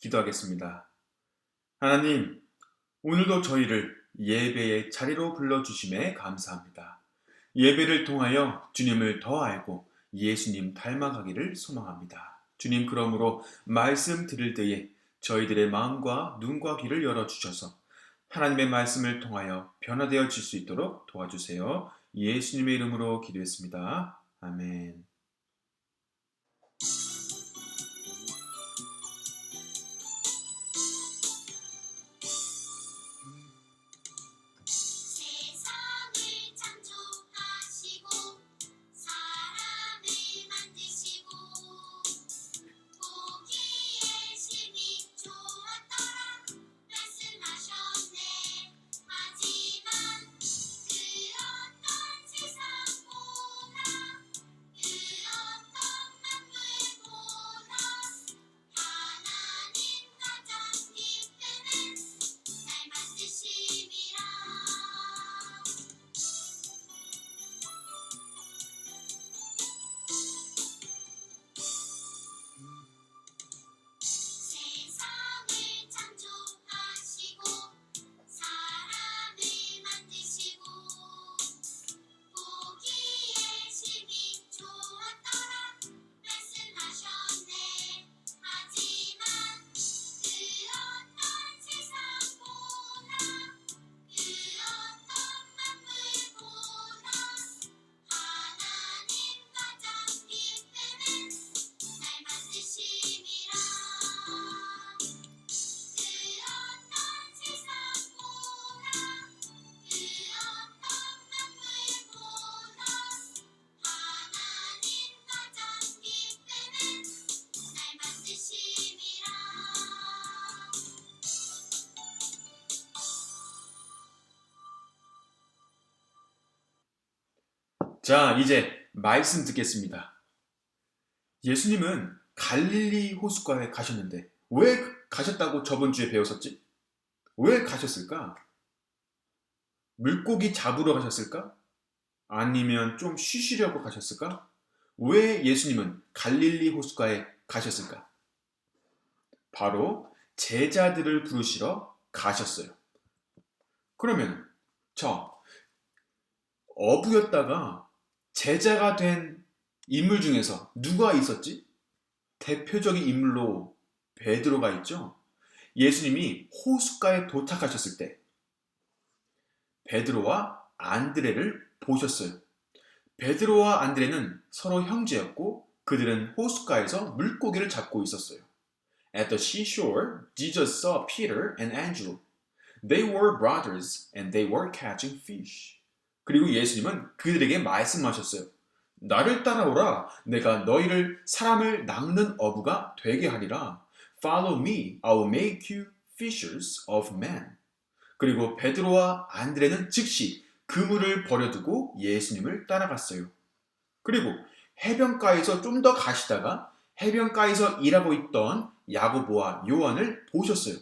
기도하겠습니다. 하나님, 오늘도 저희를 예배의 자리로 불러주심에 감사합니다. 예배를 통하여 주님을 더 알고 예수님 닮아가기를 소망합니다. 주님, 그러므로 말씀 들을 때에 저희들의 마음과 눈과 귀를 열어주셔서 하나님의 말씀을 통하여 변화되어질 수 있도록 도와주세요. 예수님의 이름으로 기도했습니다. 아멘. 세상을 창조하시고 사람을 만드시고 보기에 심히 좋았더라 말씀하셨네. 하지만 그 어떤 세상보다 그 어떤 만물보다 하나님 가장 기쁘는 날 만드심이라. 세상을 창조하시고 사람을 만드시고 보기에 심히 좋았더라 말씀하셨네. 하지만 그 어떤 세상보다 그 어떤 만물보다 하나님 가장 기쁘는 날 만드심이라. 그 어떤 세상보다 그 어떤 만물보다 하나님 가장 기쁘는 날 만드심이라. 자, 이제 말씀 듣겠습니다. 예수님은 갈릴리 호숫가에 가셨는데 왜 가셨다고 저번 주에 배웠었지? 왜 가셨을까? 물고기 잡으러 가셨을까? 아니면 좀 쉬시려고 가셨을까? 왜 예수님은 갈릴리 호숫가에 가셨을까? 바로 제자들을 부르시러 가셨어요. 그러면 어부였다가 제자가 된 인물 중에서 누가 있었지? 대표적인 인물로 베드로가 있죠. 예수님이 호숫가에 도착하셨을 때 베드로와 안드레를 보셨어요. 베드로와 안드레는 서로 형제였고 그들은 호숫가에서 물고기를 잡고 있었어요. At the seashore, Jesus saw Peter and Andrew. They were brothers and they were catching fish. 그리고 예수님은 그들에게 말씀하셨어요. 나를 따라오라. 내가 너희를 사람을 낚는 어부가 되게 하리라. Follow me. I will make you fishers of men. 그리고 베드로와 안드레는 즉시 그물을 버려두고 예수님을 따라갔어요. 그리고 해변가에서 좀 더 가시다가 해변가에서 일하고 있던 야고보와 요한을 보셨어요.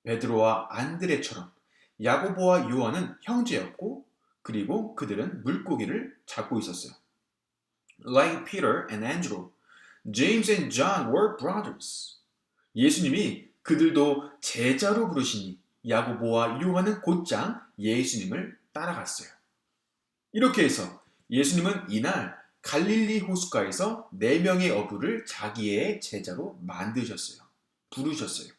베드로와 안드레처럼 야고보와 요한은 형제였고 그리고 그들은 물고기를 잡고 있었어요. Like Peter and Andrew, James and John were brothers. 예수님이 그들도 제자로 부르시니 야고보와 요한은 곧장 예수님을 따라갔어요. 이렇게 해서 예수님은 이날 갈릴리 호숫가에서 4명의 어부를 자기의 제자로 만드셨어요. 부르셨어요.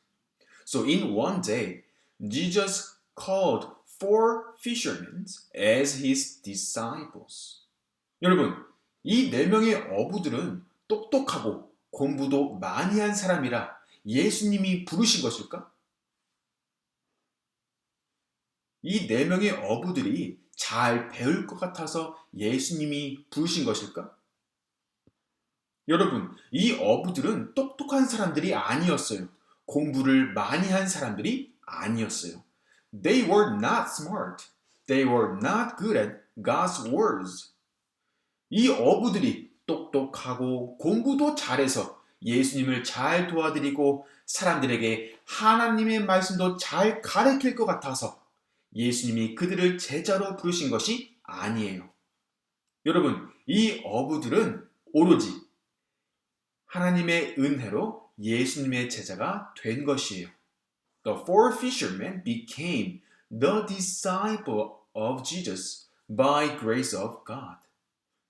So in one day, Jesus called 4 fishermen as his disciples. 여러분, 이 4명의 어부들은 똑똑하고 공부도 많이 한 사람이라 예수님이 부르신 것일까? 이 4명의 어부들이 잘 배울 것 같아서 예수님이 부르신 것일까? 여러분, 이 어부들은 똑똑한 사람들이 아니었어요. 공부를 많이 한 사람들이 아니었어요. They were not smart. They were not good at God's words. 이 어부들이 똑똑하고 공부도 잘해서 예수님을 잘 도와드리고 사람들에게 하나님의 말씀도 잘 가르칠 것 같아서 예수님이 그들을 제자로 부르신 것이 아니에요. 여러분, 이 어부들은 오로지 하나님의 은혜로 예수님의 제자가 된 것이에요. The four fishermen became the disciple of Jesus by grace of God.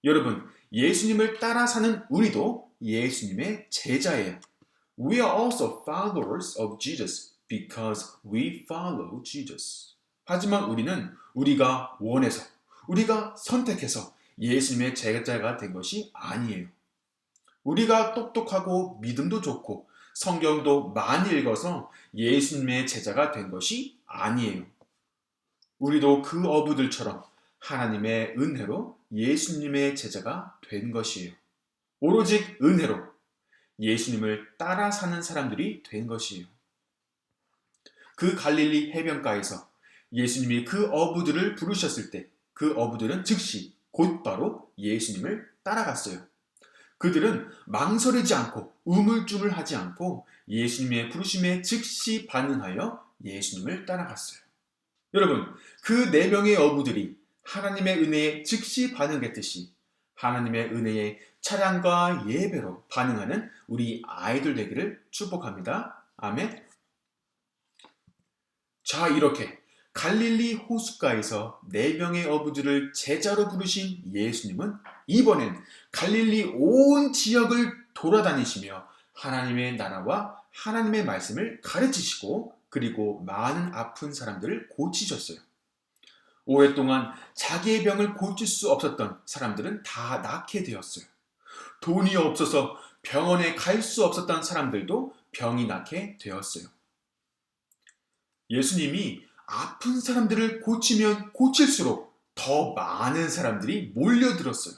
여러분, 예수님을 따라 사는 우리도 예수님의 제자예요. We are also followers of Jesus because we follow Jesus. 하지만 우리는 우리가 원해서, 우리가 선택해서 예수님의 제자가 된 것이 아니에요. 우리가 똑똑하고 믿음도 좋고 성경도 많이 읽어서 예수님의 제자가 된 것이 아니에요. 우리도 그 어부들처럼 하나님의 은혜로 예수님의 제자가 된 것이에요. 오로지 은혜로 예수님을 따라 사는 사람들이 된 것이에요. 그 갈릴리 해변가에서 예수님이 그 어부들을 부르셨을 때 그 어부들은 즉시 곧바로 예수님을 따라갔어요. 그들은 망설이지 않고 우물쭈물하지 않고 예수님의 부르심에 즉시 반응하여 예수님을 따라갔어요. 여러분, 그 4명의 어부들이 하나님의 은혜에 즉시 반응했듯이 하나님의 은혜에 찬양과 예배로 반응하는 우리 아이들 되기를 축복합니다. 아멘. 자, 이렇게 갈릴리 호숫가에서 4명의 어부들을 제자로 부르신 예수님은 이번엔 갈릴리 온 지역을 돌아다니시며 하나님의 나라와 하나님의 말씀을 가르치시고 그리고 많은 아픈 사람들을 고치셨어요. 오랫동안 자기의 병을 고칠 수 없었던 사람들은 다 낫게 되었어요. 돈이 없어서 병원에 갈 수 없었던 사람들도 병이 낫게 되었어요. 예수님이 아픈 사람들을 고치면 고칠수록 더 많은 사람들이 몰려들었어요.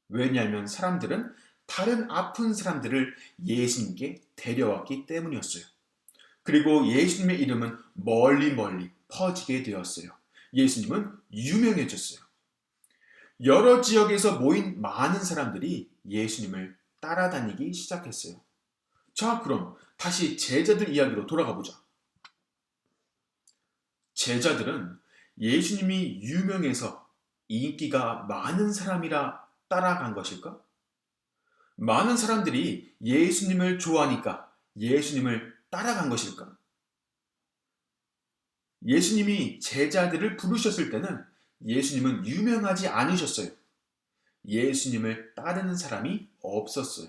왜냐하면 사람들은 다른 아픈 사람들을 예수님께 데려왔기 때문이었어요. 그리고 예수님의 이름은 멀리 퍼지게 되었어요. 예수님은 유명해졌어요. 여러 지역에서 모인 많은 사람들이 예수님을 따라다니기 시작했어요. 자, 그럼 다시 제자들 이야기로 돌아가 보자. 제자들은 예수님이 유명해서 인기가 많은 사람이라 따라간 것일까? 많은 사람들이 예수님을 좋아하니까 예수님을 따라간 것일까? 예수님이 제자들을 부르셨을 때는 예수님은 유명하지 않으셨어요. 예수님을 따르는 사람이 없었어요.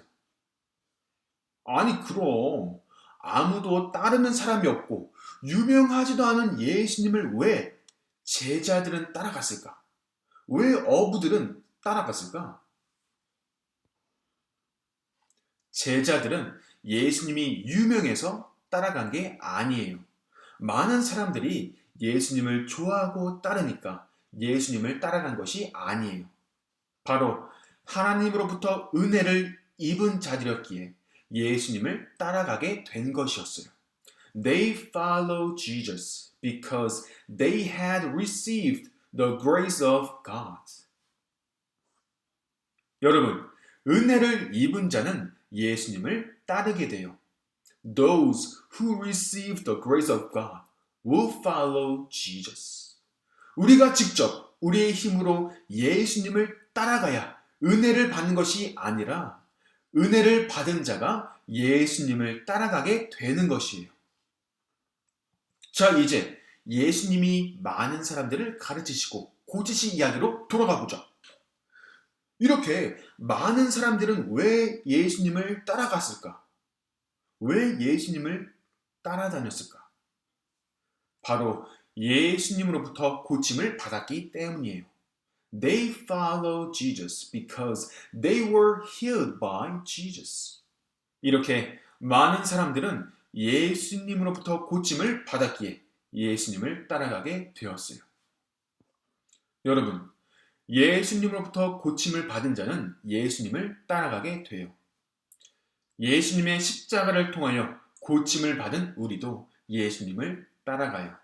아니, 그럼 아무도 따르는 사람이 없고 유명하지도 않은 예수님을 왜 제자들은 따라갔을까? 왜 어부들은 따라갔을까? 제자들은 예수님이 유명해서 따라간 게 아니에요. 많은 사람들이 예수님을 좋아하고 따르니까 예수님을 따라간 것이 아니에요. 바로 하나님으로부터 은혜를 입은 자들이었기에 예수님을 따라가게 된 것이었어요. They followed Jesus because they had received the grace of God. 여러분, 은혜를 입은 자는 예수님을 따르게 돼요. Those who receive the grace of God will follow Jesus. 우리가 직접 우리의 힘으로 예수님을 따라가야 은혜를 받는 것이 아니라 은혜를 받은 자가 예수님을 따라가게 되는 것이에요. 자, 이제 예수님이 많은 사람들을 가르치시고 고치신 이야기로 돌아가 보자. 이렇게 많은 사람들은 왜 예수님을 따라갔을까? 왜 예수님을 따라다녔을까? 바로 예수님으로부터 고침을 받았기 때문이에요. They followed Jesus because they were healed by Jesus. 이렇게 많은 사람들은 예수님으로부터 고침을 받았기에 예수님을 따라가게 되었어요. 여러분, 예수님으로부터 고침을 받은 자는 예수님을 따라가게 돼요. 예수님의 십자가를 통하여 고침을 받은 우리도 예수님을 따라가요.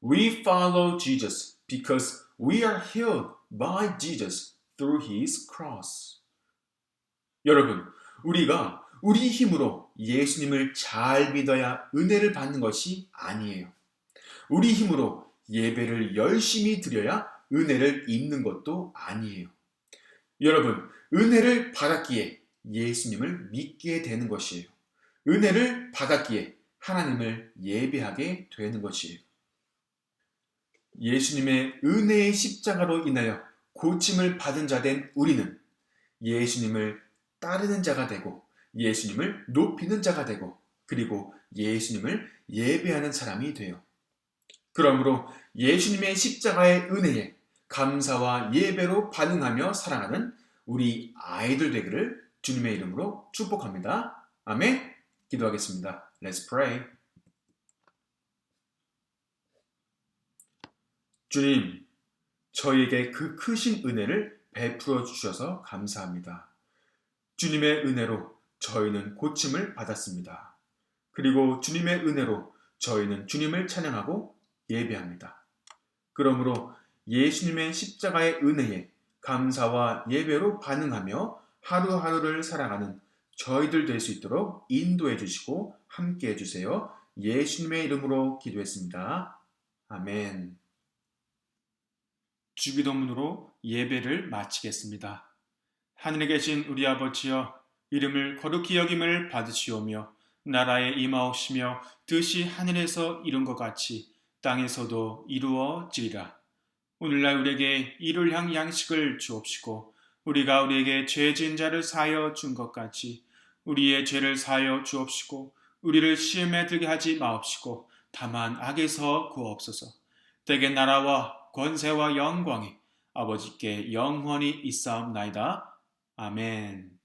We follow Jesus because we are healed by Jesus through His cross. 여러분, 우리가 우리 힘으로 예수님을 잘 믿어야 은혜를 받는 것이 아니에요. 우리 힘으로 예배를 열심히 드려야 은혜를 입는 것도 아니에요. 여러분, 은혜를 받았기에 예수님을 믿게 되는 것이에요. 은혜를 받았기에 하나님을 예배하게 되는 것이에요. 예수님의 은혜의 십자가로 인하여 고침을 받은 자 된 우리는 예수님을 따르는 자가 되고 예수님을 높이는 자가 되고 그리고 예수님을 예배하는 사람이 돼요. 그러므로 예수님의 십자가의 은혜에 감사와 예배로 반응하며 살아가는 우리 아이들 되기를 주님의 이름으로 축복합니다. 아멘. 기도하겠습니다. Let's pray. 주님, 저희에게 그 크신 은혜를 베풀어 주셔서 감사합니다. 주님의 은혜로 저희는 고침을 받았습니다. 그리고 주님의 은혜로 저희는 주님을 찬양하고 예배합니다. 그러므로 예수님의 십자가의 은혜에 감사와 예배로 반응하며 하루하루를 살아가는 저희들 될 수 있도록 인도해 주시고 함께 해주세요. 예수님의 이름으로 기도했습니다. 아멘. 주기도문으로 예배를 마치겠습니다. 하늘에 계신 우리 아버지여, 이름을 거룩히 여김을 받으시오며 나라에 임하옵시며 뜻이 하늘에서 이룬 것 같이 땅에서도 이루어지리라. 오늘날 우리에게 일요일향 양식을 주옵시고 우리가 우리에게 죄 지은 자를 사하여 준 것 같이 우리의 죄를 사하여 주옵시고 우리를 시험에 들게 하지 마옵시고 다만 악에서 구하옵소서. 대개 나라와 권세와 영광이 아버지께 영원히 있사옵나이다. 아멘.